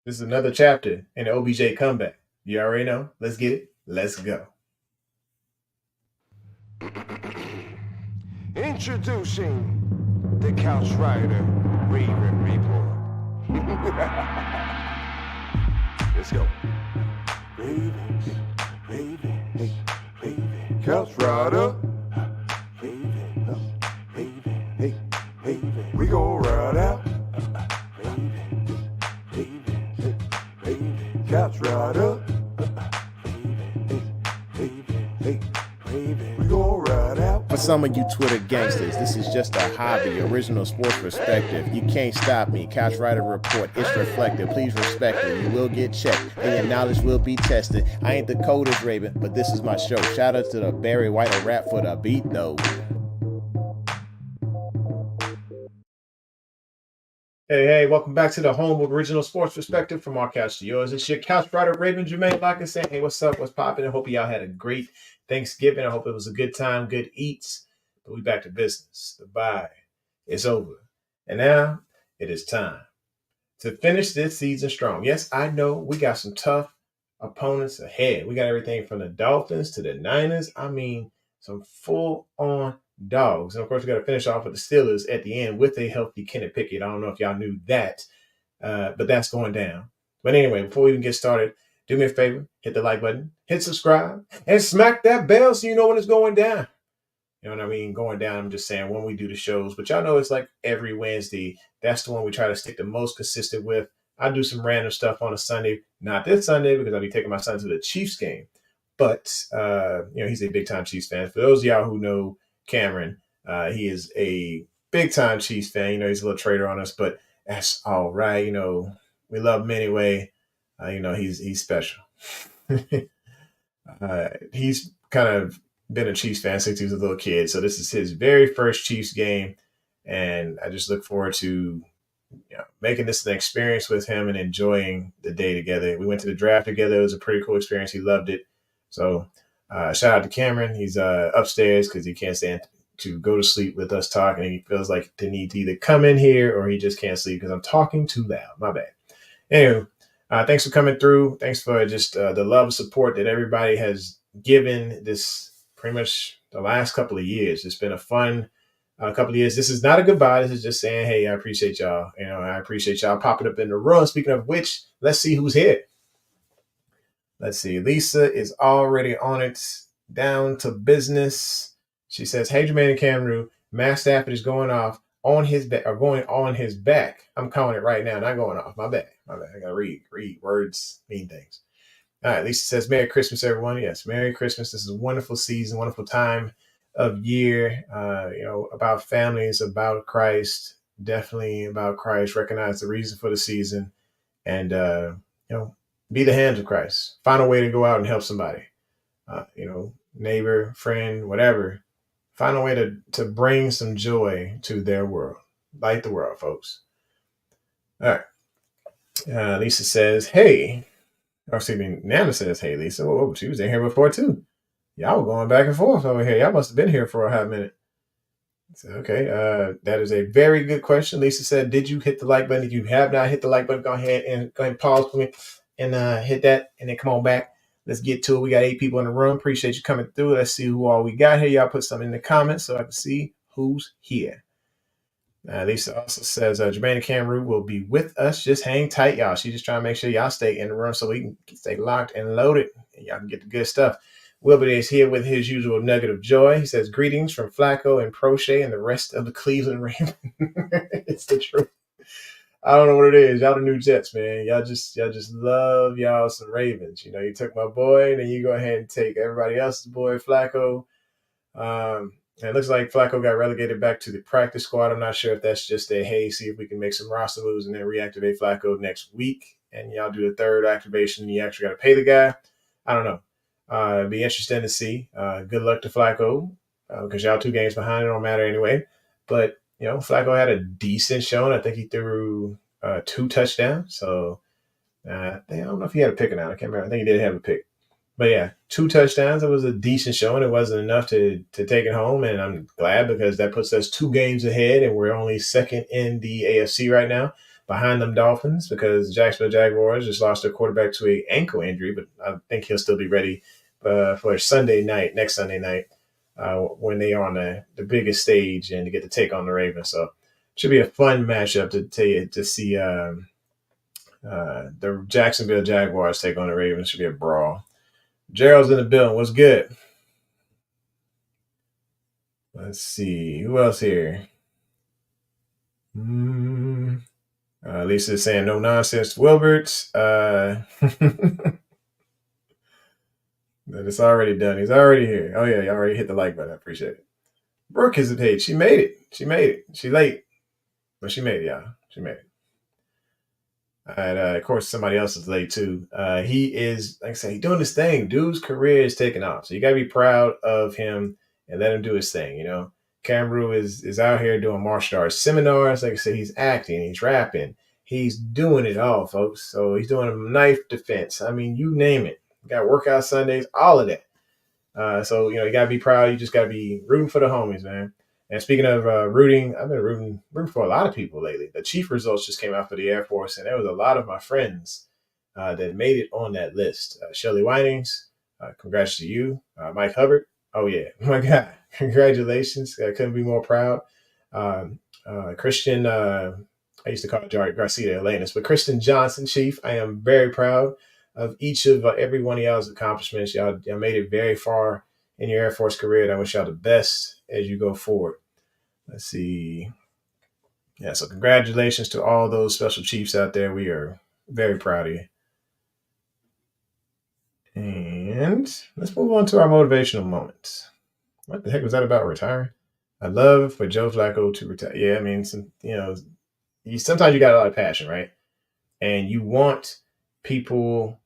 This is another chapter in the OBJ comeback. You already know. Let's get it. Let's go. Introducing the Couch Rider Raven Report. Let's go. Ravens, Ravens, Ravens. Couch Rider. Ravens, Ravens, hey, Ravens. We gon' ride out. Ravens, Ravens, hey, Ravens. Couch Rider. Ravens, Ravens, hey, Ravens. We gon' ride out. For some of you Twitter gangsters, this is just a hobby, original sports perspective. You can't stop me. Couch Rider Report, it's reflective. Please respect it. You will get checked, and your knowledge will be tested. I ain't the coldest Raven, but this is my show. Shout out to the Barry White of rap for the beat, though. Hey, welcome back to the home of original sports perspective from our couch to yours. It's your couch rider, Raven Jermaine Locker saying, hey, what's up? What's popping? I hope y'all had a great Thanksgiving. I hope it was a good time, good eats. But we back to business. The bye is over. And now it is time to finish this season strong. Yes, I know we got some tough opponents ahead. We got everything from the Dolphins to the Niners. I mean, some full-on dogs. And of course, we got to finish off with the Steelers at the end with a healthy Kenny Pickett. I don't know if y'all knew that, but that's going down. But anyway, before we even get started, do me a favor, hit the like button, hit subscribe, and smack that bell so you know when it's going down. You know what I mean? Going down, I'm just saying when we do the shows. But y'all know it's like every Wednesday. That's the one we try to stick the most consistent with. I do some random stuff on a Sunday. Not this Sunday because I'll be taking my son to the Chiefs game. But, he's a big-time Chiefs fan. For those of y'all who know Cameron, he is a big-time Chiefs fan. You know, he's a little traitor on us, but that's all right. You know, we love him anyway. He's special. He's kind of been a Chiefs fan since he was a little kid. So this is his very first Chiefs game. And I just look forward to making this an experience with him and enjoying the day together. We went to the draft together. It was a pretty cool experience. He loved it. So shout out to Cameron. He's upstairs because he can't stand to go to sleep with us talking. He feels like the need to either come in here or he just can't sleep because I'm talking too loud. My bad. Anyway, thanks for coming through. Thanks for just the love and support that everybody has given this pretty much the last couple of years. It's been a fun couple of years. This is not a goodbye. This is just saying, hey, I appreciate y'all. I appreciate y'all popping up in the room. Speaking of which, let's see who's here. Let's see. Lisa is already on it. Down to business. She says, hey, Jermaine and Cameron, Matt Stafford is going off on his back or going on his back. I'm calling it right now, not going off. My bad. I gotta read words mean things. All right, Lisa says, Merry Christmas, everyone. Yes, Merry Christmas. This is a wonderful season, wonderful time of year. About families, about Christ, definitely about Christ. Recognize the reason for the season, and be the hands of Christ. Find a way to go out and help somebody. Neighbor, friend, whatever. Find a way to bring some joy to their world. Light the world, folks. All right. Lisa says, hey. Or excuse me, Nana says, hey, Lisa. Oh, she was in here before, too. Y'all were going back and forth over here. Y'all must have been here for a hot minute. So, okay. That is a very good question. Lisa said, did you hit the like button? If you have not hit the like button, go ahead and pause for me and hit that and then come on back. Let's get to it. We got 8 people in the room. Appreciate you coming through. Let's see who all we got here. Y'all put something in the comments so I can see who's here. Lisa also says, Jermaine and Cameron will be with us. Just hang tight, y'all. She's just trying to make sure y'all stay in the room so we can stay locked and loaded and y'all can get the good stuff. Wilbur is here with his usual nugget of joy. He says, greetings from Flacco and Prochet and the rest of the Cleveland Ravens. It's the truth. I don't know what it is. Y'all the new Jets, man. Y'all just love y'all some Ravens. You took my boy, and then you go ahead and take everybody else's boy, Flacco. And it looks like Flacco got relegated back to the practice squad. I'm not sure if that's just a, hey, see if we can make some roster moves and then reactivate Flacco next week. And y'all do the third activation. And you actually got to pay the guy. I don't know. It'd be interesting to see. Good luck to Flacco because y'all 2 games behind. It don't matter anyway. But Flacco had a decent showing. I think he threw 2 touchdowns. So I don't know if he had a pick or not. I can't remember. I think he did have a pick. But yeah, 2 touchdowns. It was a decent showing. It wasn't enough to take it home. And I'm glad because that puts us 2 games ahead and we're only second in the AFC right now. behind them Dolphins because the Jacksonville Jaguars just lost their quarterback to an ankle injury, but I think he'll still be ready for next Sunday night, when they are on the biggest stage and to get to take on the Ravens. So it should be a fun matchup to see the Jacksonville Jaguars take on the Ravens. It should be a brawl. Gerald's in the building. What's good? Let's see. Who else here? Lisa's saying no nonsense, Wilbert. That it's already done. He's already here. Oh yeah, you already hit the like button. I appreciate it. Brooke is a page. She made it. She made it. She late, but she made it, y'all. She made it. And of course, somebody else is late too. He is, like I say, doing his thing. Dude's career is taking off, so you gotta be proud of him and let him do his thing. You know, Camru is out here doing martial arts seminars. Like I said, he's acting, he's rapping, he's doing it all, folks. So he's doing a knife defense. I mean, you name it. Got workout Sundays, all of that. So you gotta be proud. You just gotta be rooting for the homies, man. And speaking of rooting, I've been rooting for a lot of people lately. The chief results just came out for the Air Force, and there was a lot of my friends that made it on that list. Shelley Winings, congrats to you. Mike Hubbard, oh yeah, my God, congratulations. I couldn't be more proud. Christian, I used to call it Garcia Elenis, but Christian Johnson, Chief, I am very proud of each of every one of y'all's accomplishments. Y'all made it very far in your Air Force career, and I wish y'all the best as you go forward. Let's see. Yeah, so congratulations to all those special chiefs out there. We are very proud of you. And let's move on to our motivational moments. What the heck was that about retiring? I'd love for Joe Flacco to retire. Yeah, I mean, sometimes you got a lot of passion, right? And you want people.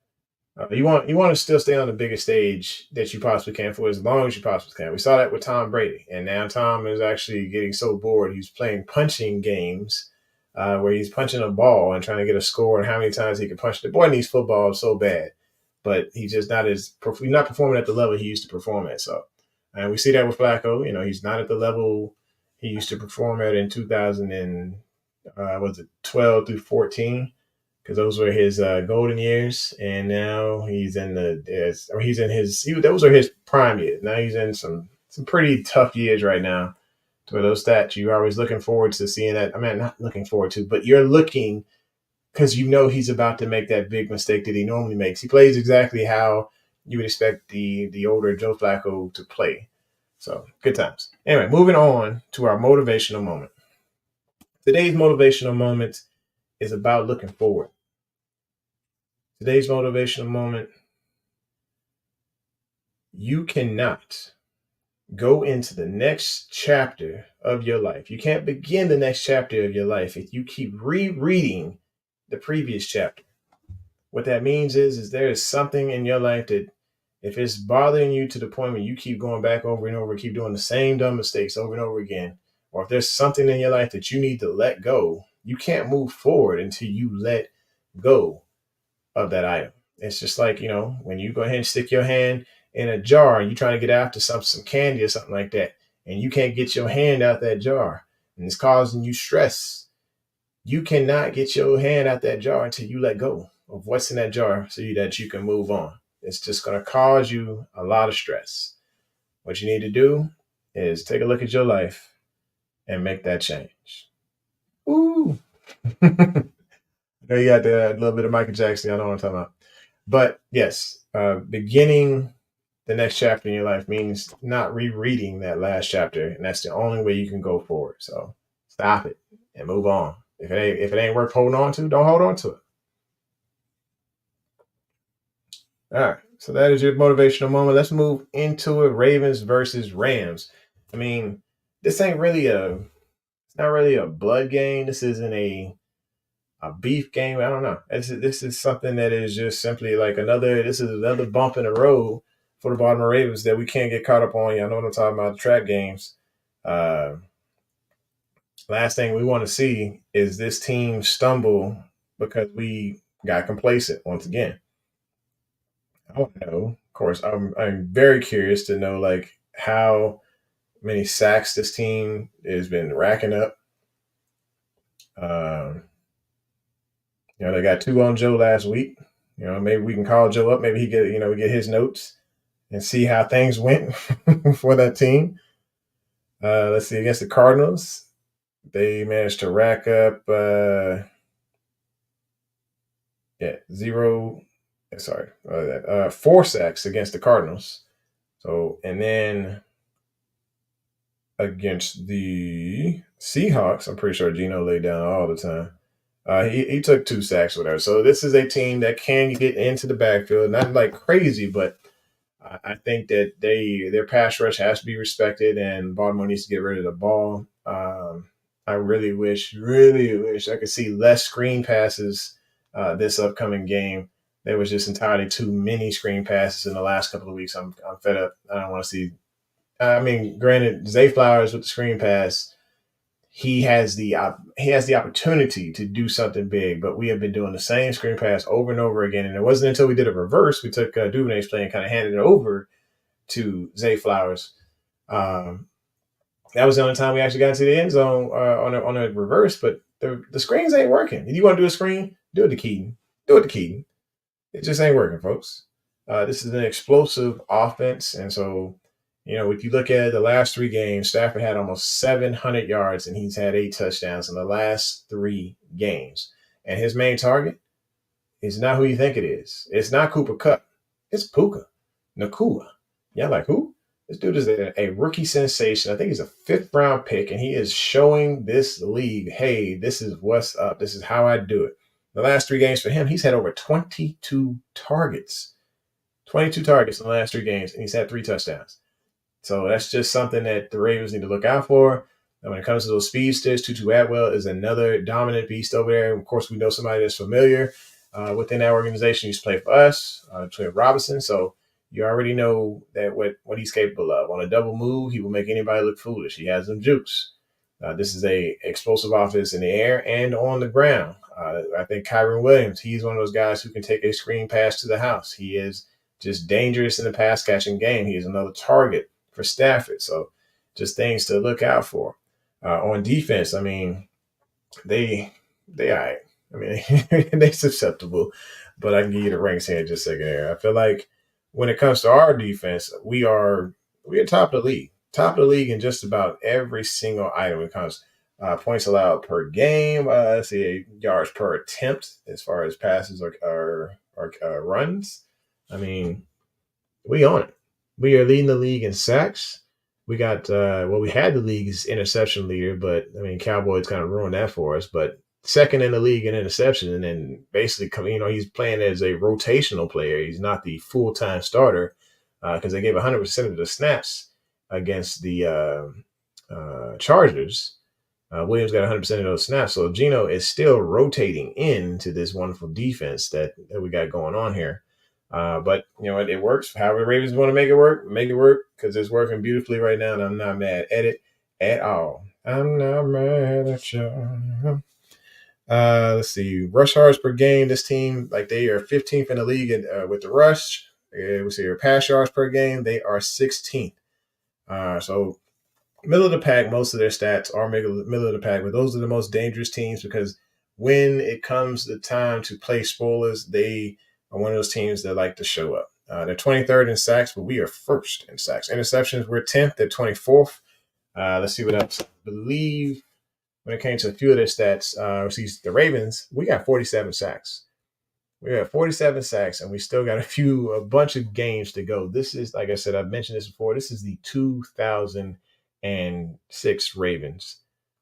You want to still stay on the biggest stage that you possibly can for as long as you possibly can. We saw that with Tom Brady, and now Tom is actually getting so bored. He's playing punching games where he's punching a ball and trying to get a score and how many times he can punch. The boy needs football so bad, but he's just he's not performing at the level he used to perform at. So, and we see that with Flacco. He's not at the level he used to perform at in 2012 through 14. Because those were his golden years, and now those are his prime years. Now he's in some pretty tough years right now. To those stats, you're always looking forward to seeing that. I mean, not looking forward to, but you're looking because he's about to make that big mistake that he normally makes. He plays exactly how you would expect the older Joe Flacco to play. So good times. Anyway, moving on to our motivational moment. Today's motivational moment is about looking forward. Today's motivational moment, you cannot go into the next chapter of your life. You can't begin the next chapter of your life if you keep rereading the previous chapter. What that means is there is something in your life that if it's bothering you to the point where you keep going back over and over, keep doing the same dumb mistakes over and over again, or if there's something in your life that you need to let go, you can't move forward until you let go of that item. It's just like, when you go ahead and stick your hand in a jar and you're trying to get after some candy or something like that, and you can't get your hand out that jar, and it's causing you stress. You cannot get your hand out that jar until you let go of what's in that jar so that you can move on. It's just going to cause you a lot of stress. What you need to do is take a look at your life and make that change. Ooh. I know you got a little bit of Michael Jackson. I know what I'm talking about. But yes, beginning the next chapter in your life means not rereading that last chapter, and that's the only way you can go forward. So stop it and move on. If it ain't worth holding on to, don't hold on to it. All right, so that is your motivational moment. Let's move into it. Ravens versus Rams. I mean, this ain't really it's not really a blood game. This isn't a beef game. I don't know. This is something that is just simply like another bump in the road for the Baltimore Ravens that we can't get caught up on. Y'all know what I'm talking about, the track games. Last thing we want to see is this team stumble because we got complacent once again. I want to know. Of course, I'm very curious to know like how many sacks this team has been racking up. They got 2 on Joe last week. Maybe we can call Joe up. Maybe we get his notes and see how things went for that team. Let's see, against the Cardinals, they managed to rack up zero. Sorry, 4 sacks against the Cardinals. So, and then against the Seahawks, I'm pretty sure Geno laid down all the time. He took 2 sacks, whatever. So this is a team that can get into the backfield, not like crazy, but I think that their pass rush has to be respected, and Baltimore needs to get rid of the ball. I really wish I could see less screen passes this upcoming game. There was just entirely too many screen passes in the last couple of weeks. I'm fed up. I don't want to see. I mean, granted, Zay Flowers with the screen pass, he has the opportunity to do something big, but we have been doing the same screen pass over and over again. And it wasn't until we did a reverse, we took Duvernay's play and kind of handed it over to Zay Flowers. That was the only time we actually got into the end zone on a reverse, but the screens ain't working. If you want to do a screen, do it to Keaton. Do it to Keaton. It just ain't working, folks. This is an explosive offense, and so if you look at the last 3 games, Stafford had almost 700 yards, and he's had 8 touchdowns in the last 3 games. And his main target is not who you think it is. It's not Cooper Kupp. It's Puka Nacua. Yeah, like who? This dude is a rookie sensation. I think he's a 5th-round pick, and he is showing this league, hey, this is what's up. This is how I do it. The last 3 games for him, he's had over 22 targets. 22 targets in the last 3 games, and he's had 3 touchdowns. So that's just something that the Ravens need to look out for. And when it comes to those speedsters, Tutu Atwell is another dominant beast over there. Of course, we know somebody that's familiar within that organization. He used to play for us, Trent Robinson. So you already know that what he's capable of. On a double move, he will make anybody look foolish. He has them jukes. This is a explosive offense in the air and on the ground. I think Kyron Williams, he's one of those guys who can take a screen pass to the house. He is just dangerous in the pass catching game. He is another target for Stafford. So just things to look out for. On defense, I mean, they all right. I mean, they're susceptible, but I can give you the ranks here in just a second here. I feel like when it comes to our defense, we are top of the league. Top of the league in just about every single item when it comes points allowed per game. Let's see, yards per attempt as far as passes or runs. I mean, we on it. We are leading the league in sacks. We got we had the league's interception leader, but I mean, Cowboys kind of ruined that for us. But second in the league in interception, and then basically, he's playing as a rotational player. He's not the full-time starter because they gave 100% of the snaps against the Chargers. Williams got 100% of those snaps, so Geno is still rotating into this wonderful defense that we got going on here. But it works. However, the Ravens want to make it work because it's working beautifully right now, and I'm not mad at it at all. I'm not mad at you. Let's see, rush yards per game. This team, they are 15th in the league with the rush. We see their pass yards per game. They are 16th. So middle of the pack. Most of their stats are middle of the pack, but those are the most dangerous teams because when it comes the time to play spoilers, they are one of those teams that like to show up. They're 23rd in sacks, but we are 1st in sacks. Interceptions, we're 10th. They're 24th. Let's see what else. I believe when it came to a few of their stats, the Ravens, we got 47 sacks. We got 47 sacks, and we still got a bunch of games to go. This is, like I said, I've mentioned this before. This is the 2006 Ravens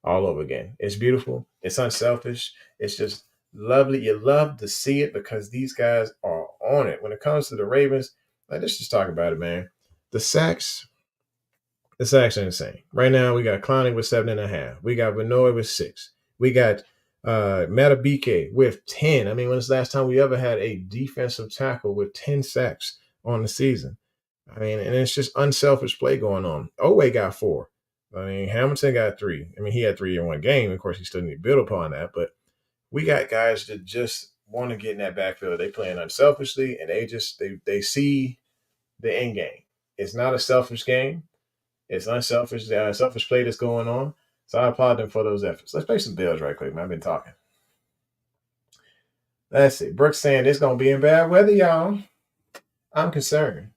all over again. It's beautiful. It's unselfish. It's just lovely. You love to see it because these guys are on it. When it comes to the Ravens, let's just talk about it, man. The sacks are insane. Right now, we got Clowney with 7.5. We got Benoit with 6. We got Matabike with 10. I mean, when's the last time we ever had a defensive tackle with 10 sacks on the season? I mean, and it's just unselfish play going on. Oweh got 4. I mean, Hamilton got 3. I mean, he had 3 in one game. Of course, he still need to build upon that. But we got guys that just want to get in that backfield. They playing unselfishly, and they see the end game. It's not a selfish game. It's unselfish, selfish play that's going on. So I applaud them for those efforts. Let's play some Bills right quick, man. I've been talking. Let's see. Brooks saying it's gonna be in bad weather, y'all. I'm concerned.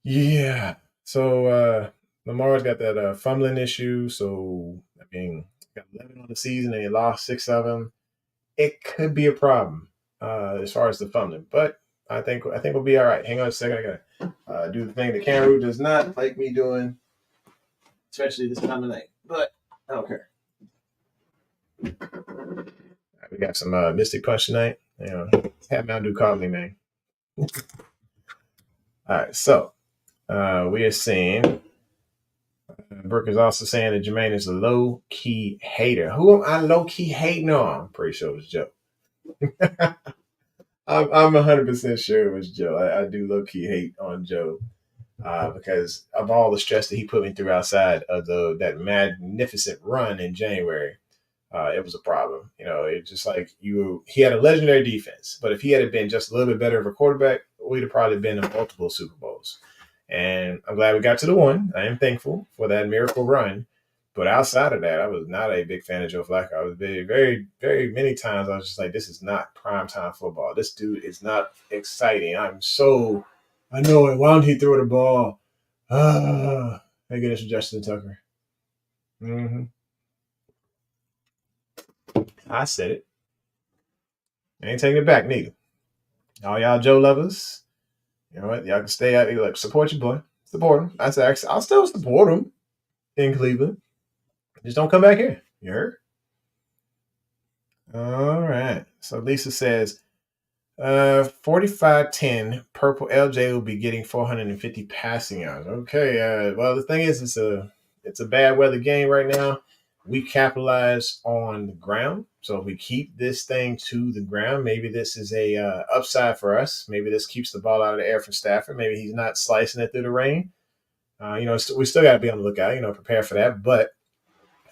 Yeah. So Lamar's got that fumbling issue. So I mean, got 11 on the season and he lost 6 of them. It could be a problem as far as the fumbling, but I think we'll be all right. Hang on a second. I gotta do the thing that Cameron does not like me doing, especially this time of night. But I don't care. Right, we got some Mystic Punch tonight. You know, have Mountain Dew call me, man. All right, so we are seeing. Brooke is also saying that Jermaine is a low key hater. Who am I low key hating on? I'm pretty sure it was Joe. I'm 100% sure it was Joe. I do low key hate on Joe because of all the stress that he put me through outside of that magnificent run in January. It was a problem. You know, it's just like he had a legendary defense, but if he had been just a little bit better of a quarterback, we'd have probably been in multiple Super Bowls. And I'm glad we got to the one. I am thankful for that miracle run. But outside of that, I was not a big fan of Joe Flacco. I was very, very, very many times I was just like, this is not primetime football. This dude is not exciting. I know it. Why don't he throw the ball? I get this from Justin Tucker. Mm-hmm. I said it. I ain't taking it back, neither. All y'all Joe lovers, you know what? Y'all can stay out. Like, support your boy. Support him. I said, I'll still support him in Cleveland. Just don't come back here. You heard? All right. So Lisa says, 45-10, Purple LJ will be getting 450 passing yards. Okay. Well, the thing is, it's a bad weather game right now. We capitalize on the ground. So if we keep this thing to the ground, maybe this is a upside for us. Maybe this keeps the ball out of the air for Stafford. Maybe he's not slicing it through the rain. We still got to be on the lookout, prepare for that. But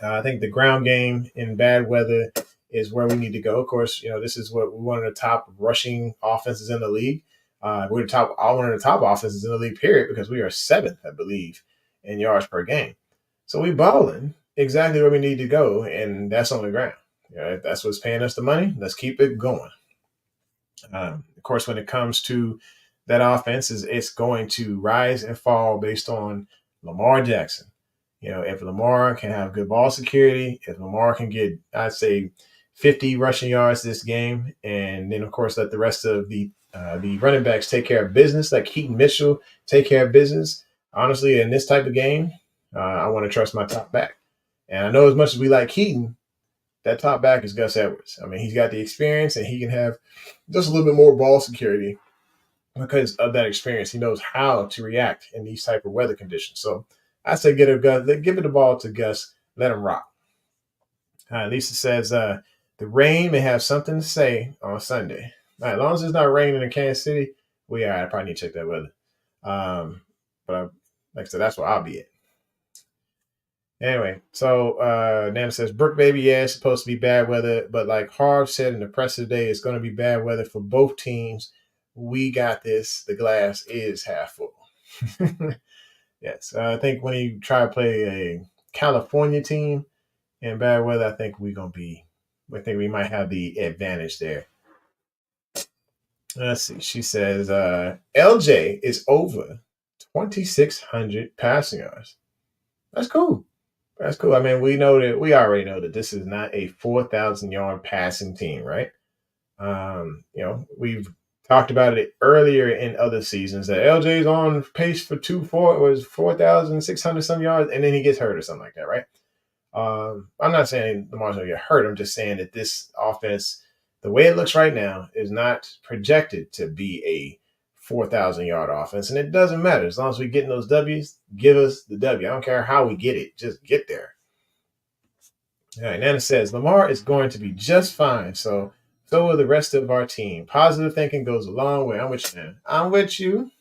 I think the ground game in bad weather is where we need to go. Of course, this is what one of the top rushing offenses in the league. We're one of the top offenses in the league, period, because we are 7th, I believe, in yards per game. So we balling exactly where we need to go, and that's on the ground. If that's what's paying us the money, let's keep it going. Of course, when it comes to that offense, it's going to rise and fall based on Lamar Jackson. If Lamar can have good ball security, if Lamar can get, I'd say, 50 rushing yards this game, and then, of course, let the rest of the running backs take care of business, like Keaton Mitchell take care of business. Honestly, in this type of game, I want to trust my top back. And I know as much as we like Keaton, that top back is Gus Edwards. I mean, he's got the experience, and he can have just a little bit more ball security because of that experience. He knows how to react in these type of weather conditions. So I say give it the ball to Gus. Let him rock. Lisa says the rain may have something to say on Sunday. All right, as long as it's not raining in Kansas City, we all right. I probably need to check that weather. But like I said, that's where I'll be at. Anyway, so Nana says, Brooke, baby, yeah, it's supposed to be bad weather. But like Harv said in the press today, it's going to be bad weather for both teams. We got this. The glass is half full. Yes, I think when you try to play a California team in bad weather, I think we might have the advantage there. Let's see. She says LJ is over 2,600 passing yards. That's cool. That's cool. I mean, we already know that this is not a 4,000-yard passing team, right? We've talked about it earlier in other seasons that LJ's on pace for 4,600 some yards, and then he gets hurt or something like that, right? I'm not saying Lamar's going to get hurt. I'm just saying that this offense, the way it looks right now, is not projected to be a 4,000-yard offense, and it doesn't matter. As long as we get in those W's, give us the W. I don't care how we get it. Just get there. All right, Nana says, Lamar is going to be just fine, so will the rest of our team. Positive thinking goes a long way. I'm with you, Nana. I'm with you.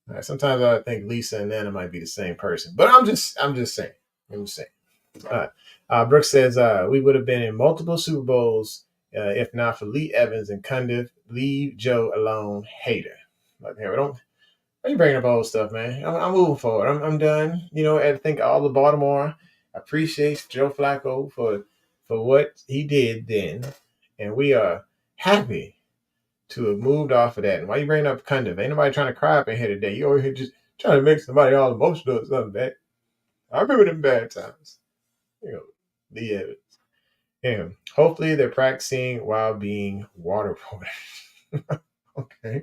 All right, sometimes I think Lisa and Nana might be the same person, but I'm just saying. All right. Brooks says, we would have been in multiple Super Bowls if not for Lee Evans and Cundiff. Leave Joe alone, hater. Like, hey, why you bringing up old stuff, man? I'm moving forward. I'm done. I think all of Baltimore appreciates Joe Flacco for what he did then. And we are happy to have moved off of that. And why you bringing up Cundiff? Ain't nobody trying to cry up in here today. You over here just trying to make somebody all emotional or something, man. I remember them bad times. Lee Evans. Yeah. Hopefully they're practicing while being waterboarded. Okay.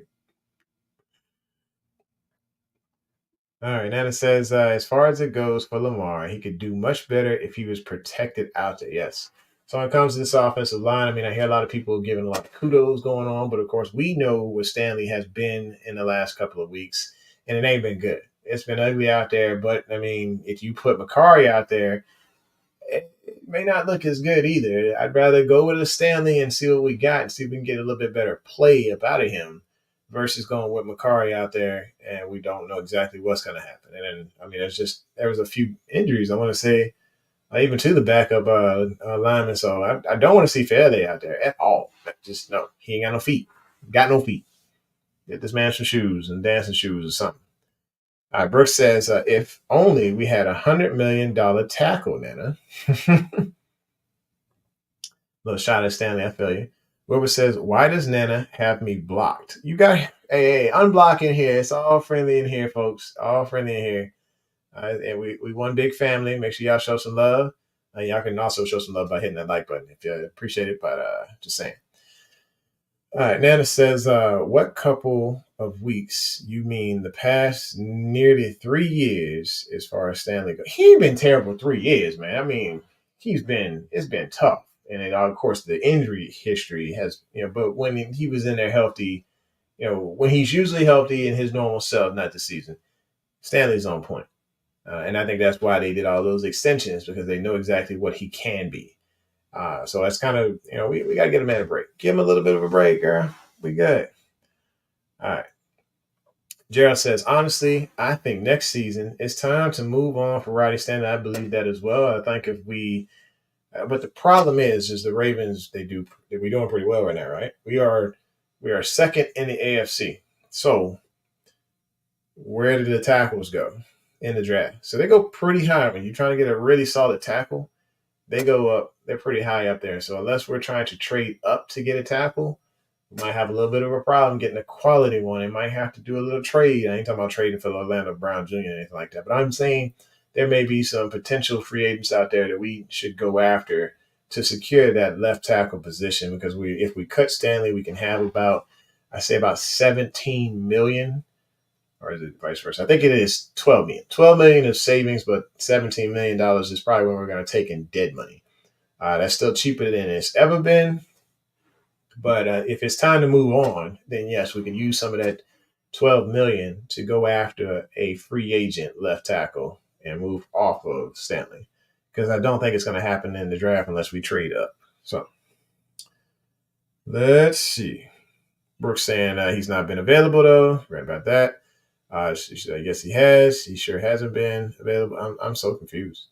All right. Nana says, as far as it goes for Lamar, he could do much better if he was protected out there. Yes. So when it comes to this offensive line, I mean, I hear a lot of people giving a lot of kudos going on, but of course, we know what Stanley has been in the last couple of weeks, and it ain't been good. It's been ugly out there, but I mean, if you put Macari out there, it may not look as good either. I'd rather go with a Stanley and see what we got and see if we can get a little bit better play up out of him versus going with Macari out there and we don't know exactly what's going to happen. And then, I mean, there was a few injuries, I want to say, even to the backup lineman. So I don't want to see Fairley out there at all. Just no, he ain't got no feet. Got no feet. Get this man some shoes and dancing shoes or something. Brooks says, if only we had $100 million tackle, Nana. Little shot at Stanley, I feel you. Wilbur says, why does Nana have me blocked? You got, hey, unblock in here. It's all friendly in here, folks. All friendly in here. And we one big family. Make sure y'all show some love. Y'all can also show some love by hitting that like button if you appreciate it. But just saying. All right, Nana says, what couple of weeks you mean the past nearly 3 years as far as Stanley goes? He ain't been terrible 3 years, man. I mean, it's been tough. And then, of course, the injury history has, but when he was in there healthy, when he's usually healthy in his normal self, not the season, Stanley's on point. And I think that's why they did all those extensions, because they know exactly what he can be. So that's kind of, we got to get a man a break. Give him a little bit of a break, girl. We good. All right. Gerald says, honestly, I think next season it's time to move on for Riley Stanley. I believe that as well. I think but the problem is the Ravens, we're doing pretty well right now, right? We are second in the AFC. So where did the tackles go in the draft? So they go pretty high. When you're trying to get a really solid tackle, they go up. They're pretty high up there. So unless we're trying to trade up to get a tackle, we might have a little bit of a problem getting a quality one. It might have to do a little trade. I ain't talking about trading for Orlando Brown Jr. or anything like that. But I'm saying there may be some potential free agents out there that we should go after to secure that left tackle position, because if we cut Stanley, we can have about 17 million. Or is it vice versa? I think it is 12 million. 12 million of savings, but $17 million is probably what we're going to take in dead money. That's still cheaper than it's ever been. But if it's time to move on, then yes, we can use some of that 12 million to go after a free agent left tackle and move off of Stanley, because I don't think it's going to happen in the draft unless we trade up. So let's see. Brooks saying he's not been available though. Right about that. I guess he has. He sure hasn't been available. I'm so confused.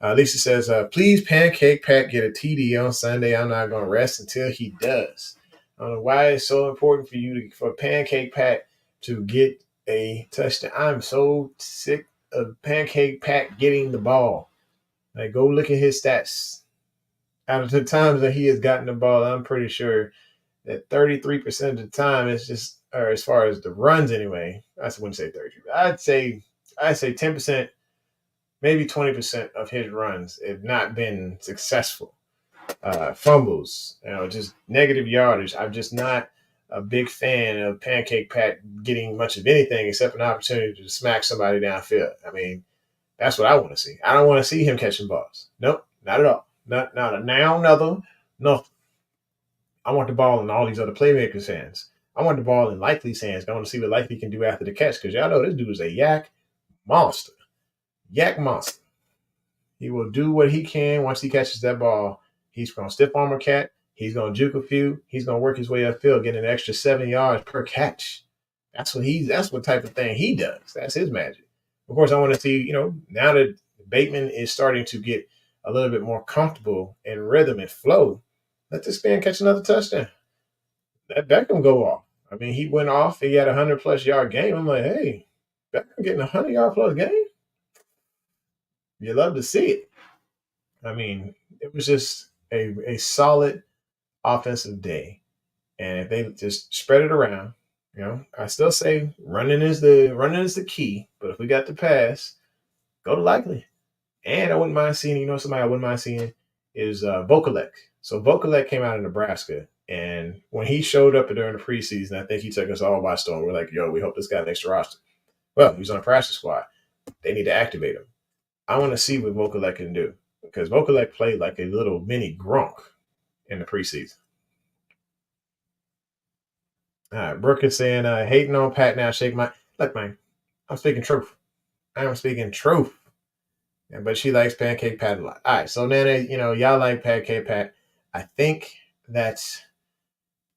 Lisa says, please Pancake Pat get a TD on Sunday. I'm not going to rest until he does. I don't know why it's so important for Pancake Pat to get a touchdown. I'm so sick of Pancake Pat getting the ball. Like, go look at his stats. Out of the times that he has gotten the ball, I'm pretty sure that 33% of the time it's just, or as far as the runs anyway, I wouldn't say 33. I'd say 10%, maybe 20% of his runs have not been successful. Fumbles, just negative yardage. I'm just not a big fan of Pancake Pat getting much of anything except an opportunity to smack somebody downfield. I mean, that's what I want to see. I don't want to see him catching balls. Nope, not at all. Not a now, nothing. I want the ball in all these other playmakers' hands. I want the ball in Likely's hands. I want to see what Likely can do after the catch, because y'all know this dude is a yak monster. Yak monster. He will do what he can once he catches that ball. He's going to stiff arm a cat. He's going to juke a few. He's going to work his way upfield, getting an extra 7 yards per catch. That's what type of thing he does. That's his magic. Of course, I want to see, now that Bateman is starting to get a little bit more comfortable in rhythm and flow, let this man catch another touchdown. Let Beckham go off. I mean, he went off. He had a 100-plus yard game. I'm like, hey, Beckham getting a 100-yard-plus game? You love to see it. I mean, it was just a solid offensive day, and if they just spread it around, I still say running is the key. But if we got the pass, go to Likely. And I wouldn't mind seeing, somebody I wouldn't mind seeing is Vokalek. So Vokalek came out of Nebraska, and when he showed up during the preseason, I think he took us all by storm. We're like, yo, we hope this guy makes the roster. Well, he's on the practice squad. They need to activate him. I want to see what Vokalek can do, because Vokalek played like a little mini Gronk in the preseason. All right, Brooke is saying, hating on Pat now, shake my... Look, man, I'm speaking truth. I am speaking truth. But she likes Pancake Pat a lot. All right, so then, y'all like Pancake Pat. I think that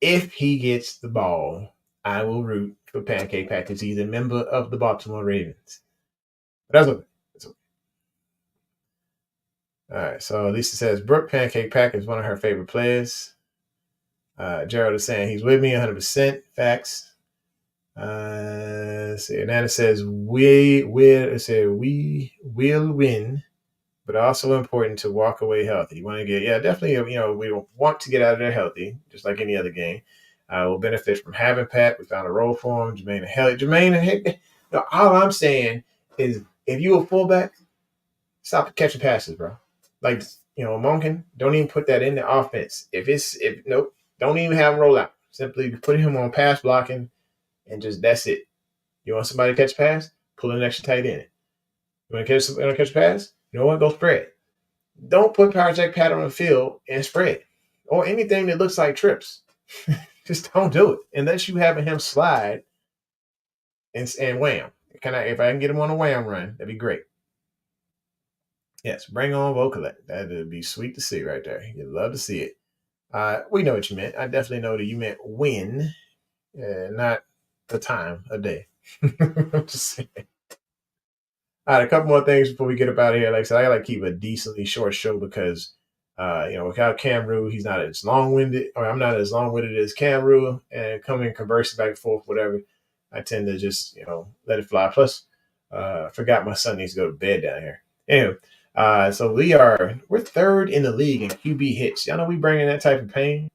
if he gets the ball, I will root for Pancake Pat because he's a member of the Baltimore Ravens. But that's okay. All right, so Lisa says, Brooke Pancake Pat is one of her favorite players. Gerald is saying he's with me 100%. Facts. See, Nana says we will win, but also important to walk away healthy. You want to get, definitely. We want to get out of there healthy, just like any other game. We'll benefit from having Pat. We found a role for him. Jermaine, all I'm saying is, if you a fullback, stop catching passes, bro. Like, Monken, don't even put that in the offense. Nope, don't even have him roll out. Simply put him on pass blocking. And just that's it. You want somebody to catch a pass? Pull an extra tight end. You want to catch a pass? You know what? Go spread. Don't put Power Jack Pat on the field and spread. Or anything that looks like trips. Just don't do it. Unless you having him slide and wham. If I can get him on a wham run, that'd be great. Yes, bring on Vokalek. That'd be sweet to see right there. You'd love to see it. We know what you meant. I definitely know that you meant win, not the time of day. I'm just saying. All right, a couple more things before we get up out of here. Like I said, I gotta keep a decently short show because without Cam Rue, he's not as long-winded, or I'm not as long-winded as Cam Rue, and coming conversing back and forth, whatever. I tend to just, let it fly. Plus, forgot my son needs to go to bed down here. Anyway, so we're third in the league in QB hits. Y'all know we bring in that type of pain.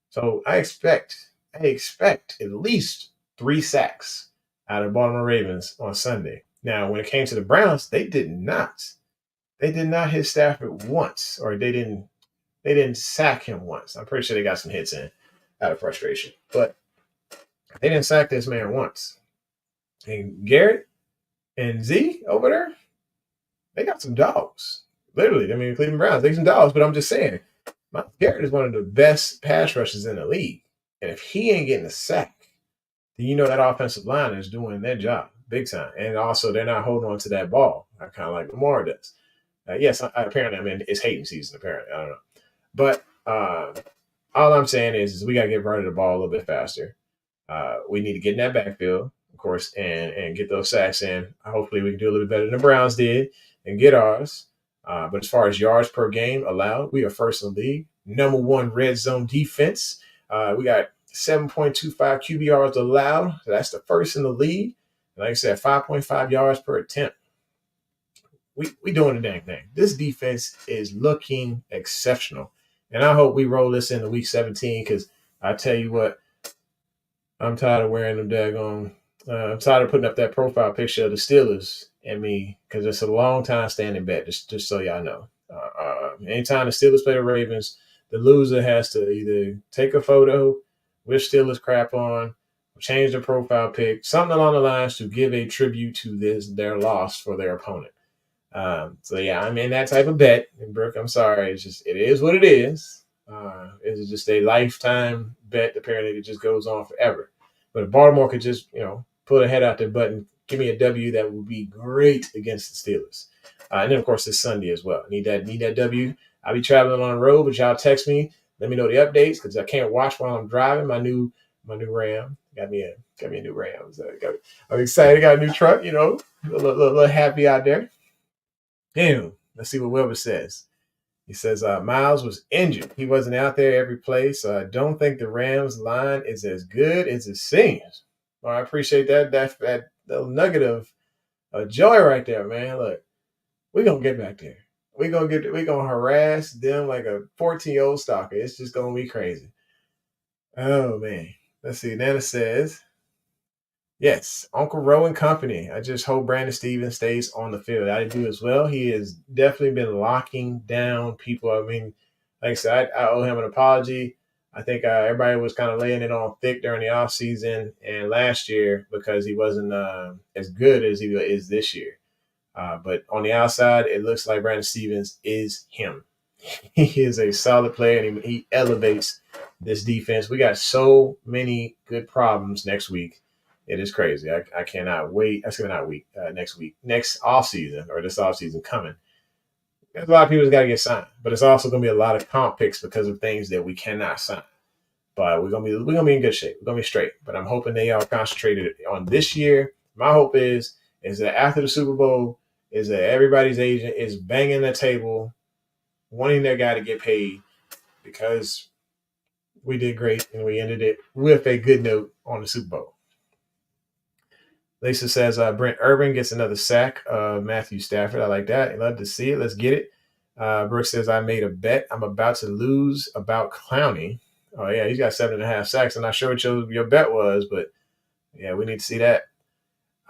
So I expect at least 3 sacks out of Baltimore Ravens on Sunday. Now, when it came to the Browns, they did not hit Stafford once, or they didn't sack him once. I'm pretty sure they got some hits in out of frustration, but they didn't sack this man once. And Garrett and Z over there, they got some dogs. Literally, Cleveland Browns, they got some dogs. But I'm just saying, Garrett is one of the best pass rushers in the league, and if he ain't getting a sack, then that offensive line is doing their job big time. And also, they're not holding on to that ball, kind of like Lamar does. Yes, apparently, it's hating season, apparently. I don't know. But all I'm saying is we got to get rid of the ball a little bit faster. We need to get in that backfield, of course, and get those sacks in. Hopefully, we can do a little bit better than the Browns did and get ours. But as far as yards per game allowed, we are first in the league. Number 1 red zone defense. We got 7.25 QBRs allowed. So that's the first in the league. And like I said, 5.5 yards per attempt. We doing the dang thing. This defense is looking exceptional. And I hope we roll this into week 17 because I tell you what, I'm tired of wearing them daggone. I'm tired of putting up that profile picture of the Steelers and me because it's a long time standing bet, just so y'all know. Anytime the Steelers play the Ravens, the loser has to either take a photo with Steelers crap on, change the profile pic, something along the lines to give a tribute to their loss for their opponent. So yeah, I'm in that type of bet. And Brooke, I'm sorry, it is what it is. It's just a lifetime bet. Apparently, it just goes on forever. But if Baltimore could just, put a head out their butt and give me a W, that would be great against the Steelers. And then of course this Sunday as well. Need that W. I'll be traveling on the road, but y'all text me. Let me know the updates because I can't watch while I'm driving. My new Ram got me a new Ram. So I'm excited. Got a new truck. A little happy out there. Anyway, let's see what Wilbur says. He says Miles was injured. He wasn't out there every play, so I don't think the Rams line is as good as it seems. Well, I appreciate that little nugget of joy right there, man. Look, we're going to get back there. gonna harass them like a 14-year-old stalker. It's just gonna be crazy. Oh man. Let's see. Nana says, yes, Uncle Rowe and company. I just hope Brandon Stevens stays on the field. I do as well. He has definitely been locking down people. I mean, like I said, I owe him an apology. I think everybody was kind of laying it on thick during the offseason and last year because he wasn't as good as he is this year. But on the outside, it looks like Brandon Stevens is him. He is a solid player, and he elevates this defense. We got so many good problems next week. It is crazy. I cannot wait. That's not week. Next week, next offseason or this offseason coming. There's a lot of people that got to get signed, but it's also going to be a lot of comp picks because of things that we cannot sign. But we're gonna be in good shape. We're gonna be straight. But I'm hoping they are concentrated on this year. My hope is that after the Super Bowl, is that everybody's agent is banging the table, wanting their guy to get paid because we did great and we ended it with a good note on the Super Bowl. Lisa says Brent Urban gets another sack of Matthew Stafford. I like that. I'd love to see it. Let's get it. Brooke says I made a bet. I'm about to lose about Clowney. Oh, yeah, he's got 7.5 sacks. I'm not sure what your bet was, but, yeah, we need to see that.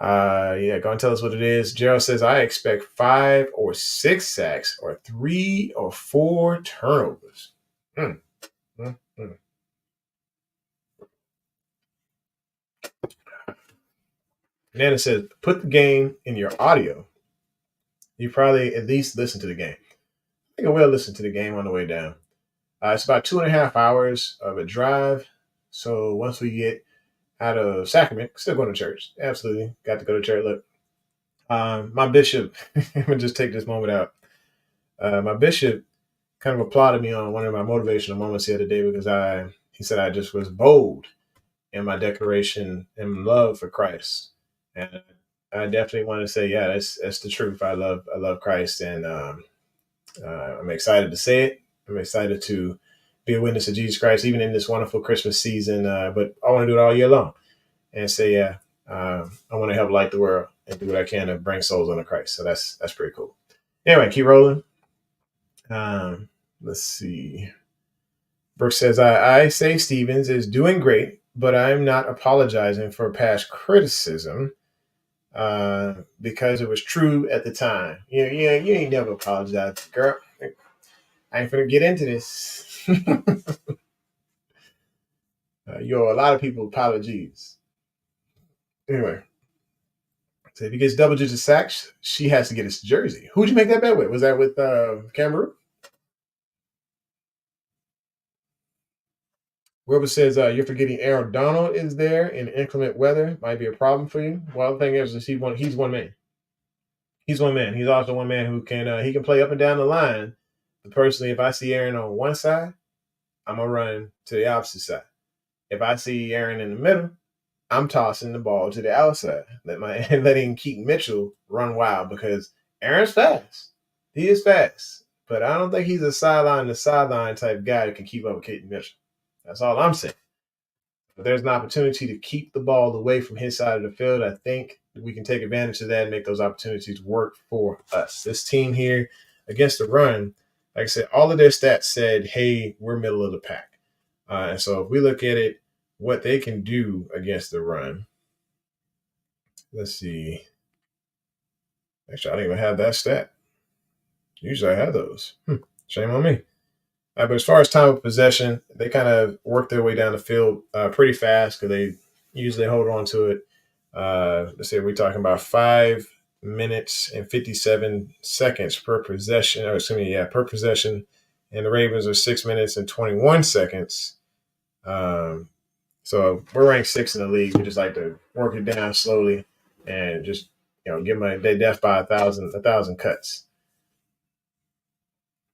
Yeah, go and tell us what it is. Gerald says, I expect 5 or 6 sacks or 3 or 4 turnovers. Nana says, put the game in your audio. You probably at least listen to the game. I think I will listen to the game on the way down. It's about 2.5 hours of a drive. So once we get out of Sacrament, still going to church. Absolutely. Got to go to church. Look, my bishop, I'm going to just take this moment out. My bishop kind of applauded me on one of my motivational moments the other day because he said I just was bold in my declaration and love for Christ. And I definitely want to say, yeah, that's the truth. I love Christ, and I'm excited to say it. I'm excited to be a witness of Jesus Christ, even in this wonderful Christmas season. But I want to do it all year long and say, yeah, I want to help light the world and do what I can to bring souls unto Christ. So that's pretty cool. Anyway, keep rolling. Let's see. Brooke says, I say Stevens is doing great, but I'm not apologizing for past criticism because it was true at the time. You ain't never apologized, girl. I ain't finna get into this. You owe a lot of people apologies. Anyway, so if he gets double-digit sacks, she has to get his jersey. Who'd you make that bet with? Was that with Cameroon? Wilbur says you're forgetting Aaron Donald is there in inclement weather. Might be a problem for you. Well, the thing is he's one man. He's one man. He's also one man who can he can play up and down the line. But personally, if I see Aaron on one side, I'm gonna run to the opposite side. If I see Aaron in the middle, I'm tossing the ball to the outside. Letting Keaton Mitchell run wild because Aaron's fast. He is fast. But I don't think he's a sideline to sideline type guy that can keep up with Keaton Mitchell. That's all I'm saying. But there's an opportunity to keep the ball away from his side of the field. I think we can take advantage of that and make those opportunities work for us. This team here against the run, like I said, all of their stats said, hey, we're middle of the pack. And so if we look at it, what they can do against the run, let's see. Actually, I don't even have that stat. Usually I have those. Shame on me. But as far as time of possession, they kind of work their way down the field pretty fast because they usually hold on to it. Let's say we're talking about 5 minutes and 57 seconds per possession. Per possession. And the Ravens are 6 minutes and 21 seconds. So we're ranked 6th in the league. We just like to work it down slowly and just give them their death by 1,000 cuts.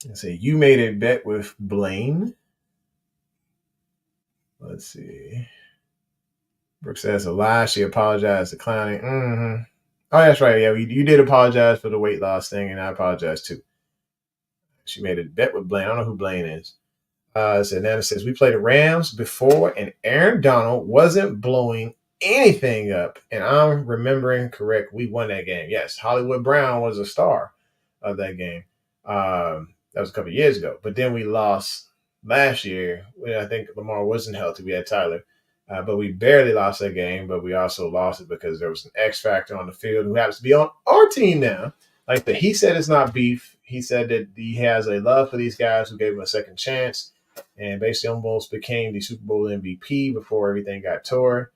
Let's see. You made a bet with Blaine. Let's see. Brooke says a lie. She apologized to Clowney. Mm-hmm. Oh, that's right. Yeah, you did apologize for the weight loss thing, and I apologize too. She made a bet with Blaine. I don't know who Blaine is. So Nana says, we played the Rams before, and Aaron Donald wasn't blowing anything up. And I'm remembering correct, we won that game. Yes, Hollywood Brown was a star of that game. That was a couple of years ago. But then we lost last year when I think Lamar wasn't healthy. We had Tyler. But we barely lost that game, but we also lost it because there was an X factor on the field who happens to be on our team now. He said it's not beef. He said that he has a love for these guys who gave him a second chance and basically almost became the Super Bowl MVP before everything got tore.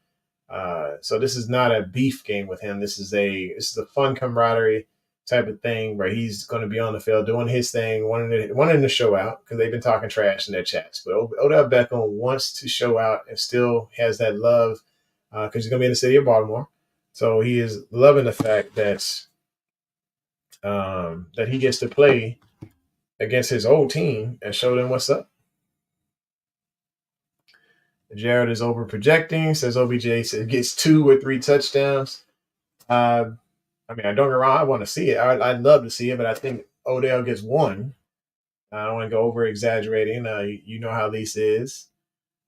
So this is not a beef game with him. This is a fun camaraderie type of thing where he's going to be on the field doing his thing, wanting to show out because they've been talking trash in their chats. But Odell Beckham wants to show out and still has that love because he's going to be in the city of Baltimore. So he is loving the fact that that he gets to play against his old team and show them what's up. Jared is over projecting, says OBJ gets 2 or 3 touchdowns. I don't get me wrong, I want to see it. I'd love to see it, but I think Odell gets 1. I don't want to go over exaggerating. You know how Lisa is.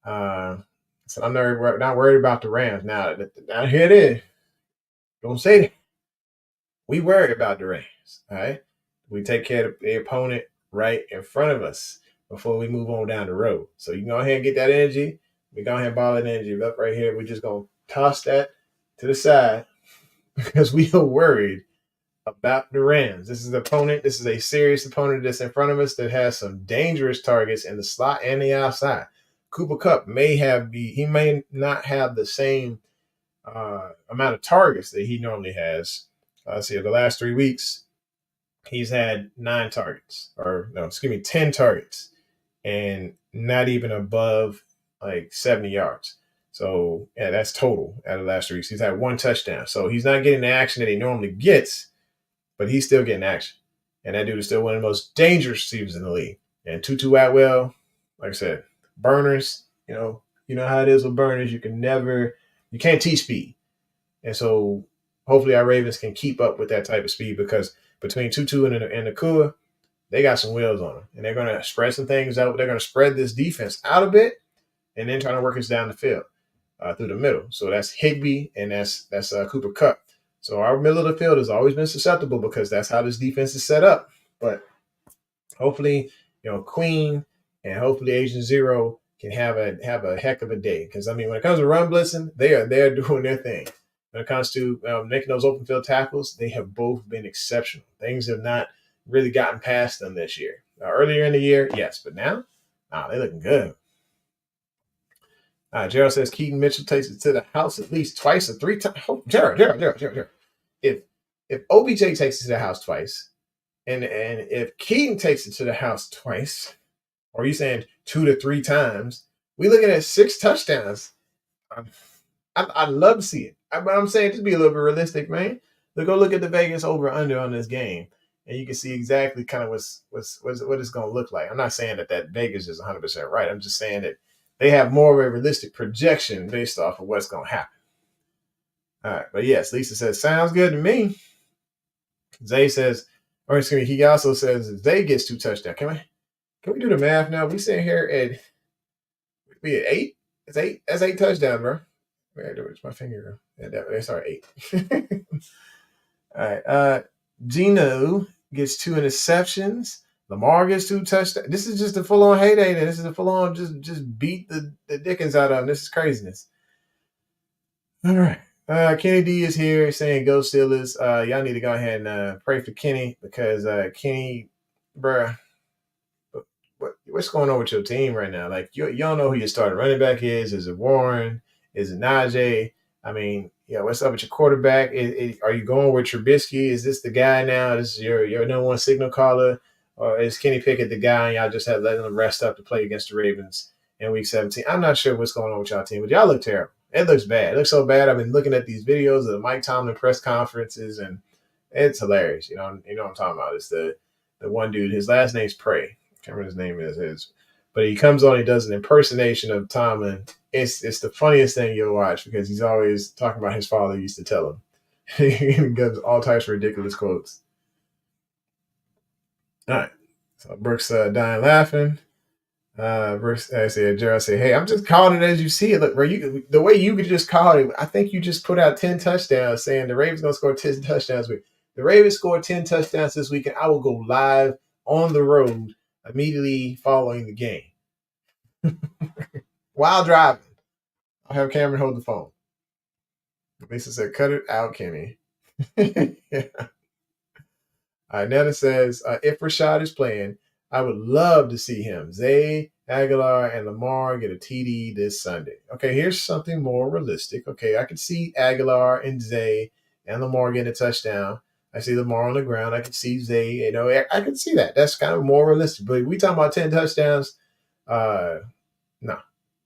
So I'm not worried about the Rams. Now here it is. Don't say that. We worry about the Rams. All right. We take care of the opponent right in front of us before we move on down the road. So you can go ahead and get that energy. We go ahead and ball that energy up right here. We're just going to toss that to the side because we are worried about the Rams. This is the opponent. This is a serious opponent that's in front of us that has some dangerous targets in the slot and the outside. Cooper Kupp may not have the same amount of targets that he normally has. The last 3 weeks, he's had 10 targets, and not even above 70 yards. So, yeah, that's total out of the last 3 weeks. He's had 1 touchdown. So he's not getting the action that he normally gets, but he's still getting action. And that dude is still one of the most dangerous receivers in the league. And Tutu Atwell, like I said, burners, you know how it is with burners. You can't teach speed. And so hopefully our Ravens can keep up with that type of speed because between Tutu and Nacua, they got some wheels on them. And they're going to spread some things out. They're going to spread this defense out a bit and then trying to work us down the field through the middle. So that's Higbee and that's Cooper Kupp. So our middle of the field has always been susceptible because that's how this defense is set up. But hopefully, Queen and hopefully Agent Zero can have a heck of a day. Because, when it comes to run blitzing, they're doing their thing. When it comes to making those open field tackles, they have both been exceptional. Things have not really gotten past them this year. Earlier in the year, yes, but now, they're looking good. Gerald says Keaton Mitchell takes it to the house at least twice or 3 times. Oh, Gerald. If OBJ takes it to the house twice, and if Keaton takes it to the house twice, or you saying 2 to 3 times, we looking at 6 touchdowns. I'd love to see it. But I'm saying just be a little bit realistic, man. Go look at the Vegas over/under on this game, and you can see exactly kind of what it's going to look like. I'm not saying that Vegas is 100% right. I'm just saying that they have more of a realistic projection based off of what's going to happen. All right, but yes, Lisa says sounds good to me. Zay says, he also says Zay gets 2 touchdowns. Can we do the math now? We sitting here at 8. It's 8. That's 8 touchdowns, bro. Where's my finger? That's 8. All right. Gino gets 2 interceptions. Lamar gets 2 touchdowns. This is just a full-on heyday. This is a full-on just beat the dickens out of them. This is craziness. All right. Kenny D is here saying go Steelers. Y'all need to go ahead and pray for Kenny because Kenny, bruh, what's going on with your team right now? You don't know who your starting running back is. Is it Warren? Is it Najee? What's up with your quarterback? Are you going with Trubisky? Is this the guy now? This is your number 1 signal caller? Or is Kenny Pickett the guy and y'all just had letting him rest up to play against the Ravens in Week 17? I'm not sure what's going on with y'all team, but y'all look terrible. It looks bad. It looks so bad. I've been looking at these videos of the Mike Tomlin press conferences, and it's hilarious. You know what I'm talking about. It's the one dude. His last name's Prey. I can't remember his name is. But he comes on, he does an impersonation of Tomlin. It's the funniest thing you'll watch because he's always talking about his father used to tell him. He gives all types of ridiculous quotes. All right. So Brooks dying laughing. Brooks Gerald say, hey, I'm just calling it as you see it. Look, bro, the way you could just call it, I think you just put out 10 touchdowns saying the Ravens gonna score 10 touchdowns. The Ravens scored 10 touchdowns this week, and I will go live on the road immediately following the game while driving. I'll have Cameron hold the phone. Lisa said, cut it out, Kenny. Yeah. Nana says, if Rashad is playing, I would love to see him. Zay, Aguilar, and Lamar get a TD this Sunday. Okay, here's something more realistic. Okay, I can see Aguilar and Zay and Lamar getting a touchdown. I see Lamar on the ground. I can see Zay. I can see that. That's kind of more realistic. But we talking about 10 touchdowns. No.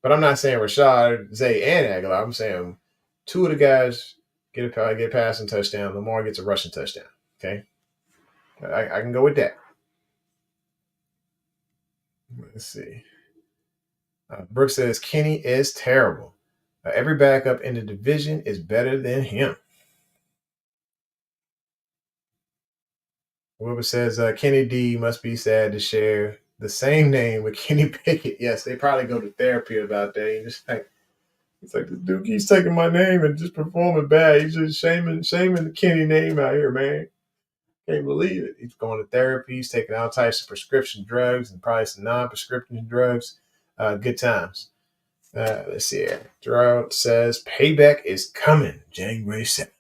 But I'm not saying Rashad, Zay, and Aguilar. I'm saying two of the guys get a passing touchdown. Lamar gets a rushing touchdown. Okay. I can go with that. Let's see. Brooks says Kenny is terrible. Every backup in the division is better than him. Whoever says Kenny D must be sad to share the same name with Kenny Pickett. Yes, they probably go to therapy about that. It's like this dude keeps taking my name and just performing bad. He's just shaming the Kenny name out here, man. Can't believe it. He's going to therapy. He's taking all types of prescription drugs and probably some non-prescription drugs. Good times. Let's see here. Gerald says payback is coming January 7th.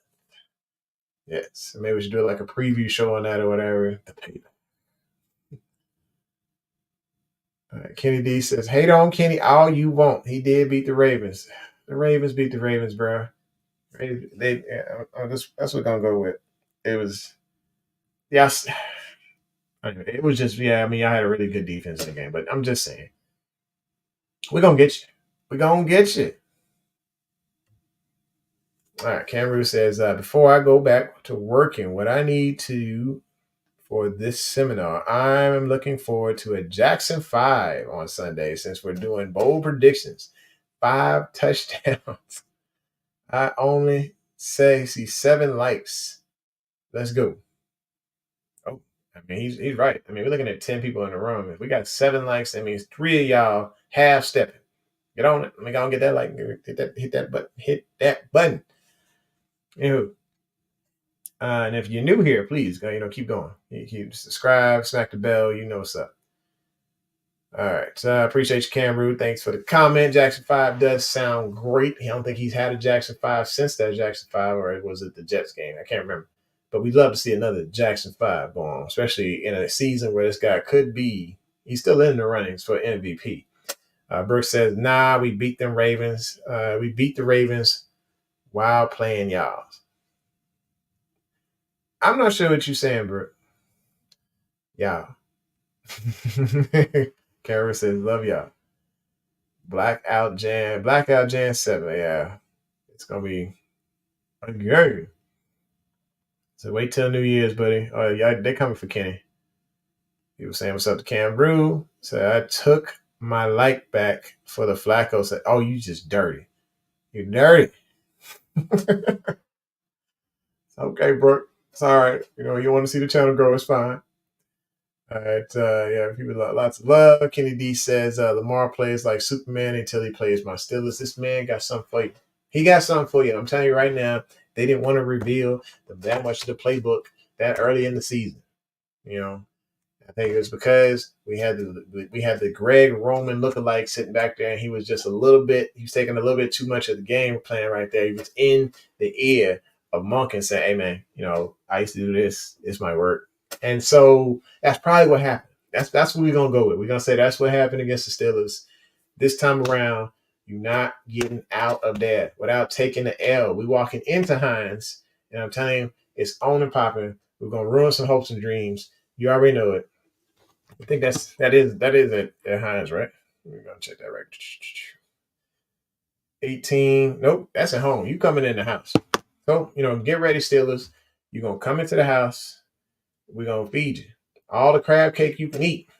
Yes. So maybe we should do like a preview show on that or whatever. The payback. Kenny D says, hate on Kenny all you want. He did beat the Ravens. The Ravens beat the Ravens, bro. That's what we're going to go with. It was... Yes. It was just, I had a really good defense in the game, but I'm just saying. We're going to get you. We're going to get you. All right. Cameron says, before I go back to working, what I need to for this seminar, I'm looking forward to a Jackson 5 on Sunday since we're doing bold predictions. 5 touchdowns. I only see 7 likes. Let's go. He's right. We're looking at 10 people in the room. If we got 7 likes, that means 3 of y'all half stepping. Get on it. Go get that like. Hit that button. Anywho. And if you're new here, please go. Keep going. You subscribe, smack the bell. You know what's up. All right. So I appreciate you, Cameron. Thanks for the comment. Jackson 5 does sound great. I don't think he's had a Jackson 5 since that Jackson 5, or was it the Jets game? I can't remember. But we'd love to see another Jackson 5 going on, especially in a season where this guy could be, he's still in the runnings for MVP. Brooks says, nah, we beat them Ravens. We beat the Ravens while playing y'all. I'm not sure what you're saying, Brooke. Y'all. Kara says, love y'all. Blackout Jan 7. Yeah. It's going to be a game. So wait till New Year's, buddy. Oh, yeah, they're coming for Kenny. He was saying what's up to Cam Brew. So I took my like back for the Flacco. Said, oh, you just dirty. You're dirty. Okay, Brooke. It's all right. You want to see the channel grow. It's fine. All right. People lots of love. Kenny D says Lamar plays like Superman until he plays my Steelers. This man got something for you. He got something for you. I'm telling you right now, they didn't want to reveal that much of the playbook that early in the season. I think it was because we had the Greg Roman lookalike sitting back there, and he was taking a little bit too much of the game plan right there. He was in the ear of Monk and saying, hey man, I used to do this. This might work. And so that's probably what happened. That's what we're going to go with. We're going to say that's what happened against the Steelers. This time around, you're not getting out of there without taking the L. We walking into Hines, and I'm telling you, it's on and popping. We're going to ruin some hopes and dreams. You already know it. I think that is at Hines, right? We're going to check that right. 18. Nope, that's at home. You coming in the house. So, get ready, Steelers. You're going to come into the house. We're going to feed you all the crab cake you can eat.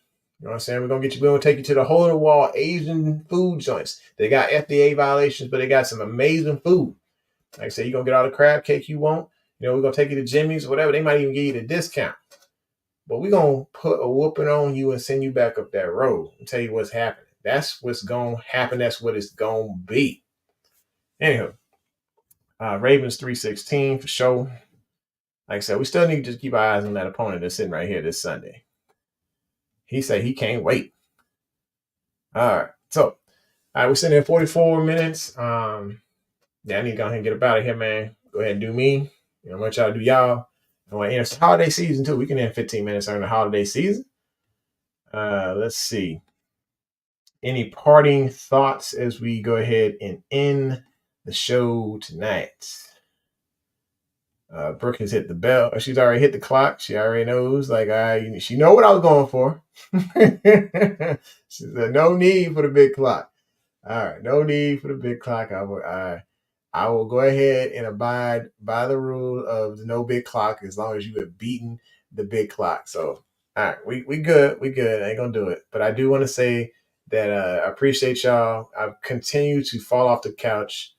You know what I'm saying? We're going to take you to the hole-in-the-wall Asian food joints. They got FDA violations, but they got some amazing food. Like I said, you're going to get all the crab cake you want. We're going to take you to Jimmy's or whatever. They might even give you the discount. But we're going to put a whooping on you and send you back up that road and tell you what's happening. That's what's going to happen. That's what it's going to be. Anyhow, Ravens 316 for sure. Like I said, we still need to just keep our eyes on that opponent that's sitting right here this Sunday. He said he can't wait. All right. So, we're sitting at 44 minutes. I need to go ahead and get up out of here, man. Go ahead and do me. I want y'all to do y'all. I want to end the holiday season, too. We can end 15 minutes on the holiday season. Let's see. Any parting thoughts as we go ahead and end the show tonight? Brooke has hit the bell. She's already hit the clock. She already knows. She know what I was going for. She said, no need for the big clock. All right, no need for the big clock. I will go ahead and abide by the rule of the no big clock as long as you have beaten the big clock. So, all right, we good. We good. I ain't going to do it. But I do want to say that I appreciate y'all. I've continued to fall off the couch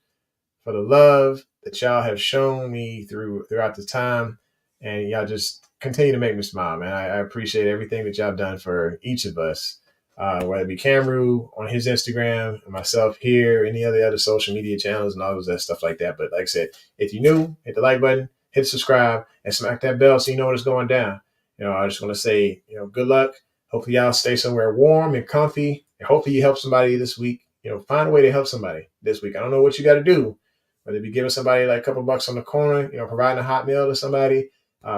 for the love that y'all have shown me throughout the time. And y'all just continue to make me smile, man. I appreciate everything that y'all done for each of us. Whether it be Camru on his Instagram, and myself here, any other social media channels and all of that stuff like that. But like I said, if you're new, hit the like button, hit subscribe, and smack that bell so you know when it's going down. I just want to say, good luck. Hopefully y'all stay somewhere warm and comfy. And hopefully you help somebody this week. Find a way to help somebody this week. I don't know what you got to do, whether it be giving somebody like a couple bucks on the corner, providing a hot meal to somebody,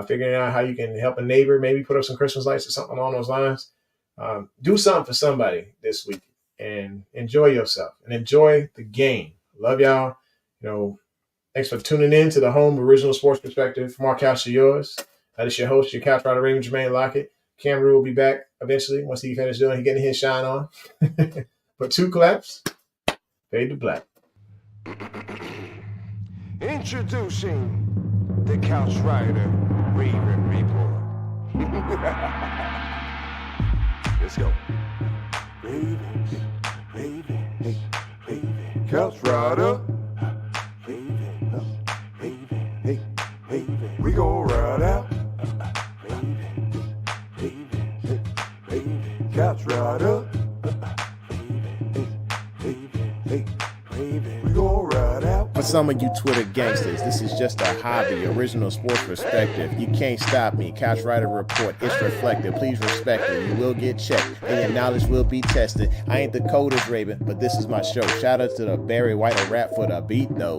figuring out how you can help a neighbor, maybe put up some Christmas lights or something along those lines. Do something for somebody this week and enjoy yourself and enjoy the game. Love y'all. Thanks for tuning in to the home original sports perspective from our couch to yours. That is your host, your couch rider, Raymond Jermaine Lockett. Camru will be back eventually once he finishes doing. He getting his shine on. But 2 claps, fade to black. Introducing the Couch Rider Raven Report. Let's go. Ravens, Ravens, Ravens. Couch Rider. Ravens, Ravens, Ravens. We gon' ride out. Ravens, Ravens, Ravens. Couch Rider. Ravens, Ravens, Ravens. We gon' ride out. For some of you Twitter gangsters, this is just a hobby, original sports perspective. You can't stop me. Couch Rider Report, it's reflective. Please respect it. You will get checked, and your knowledge will be tested. I ain't the coldest Raven, but this is my show. Shout out to the Barry White of rap for the beat, though.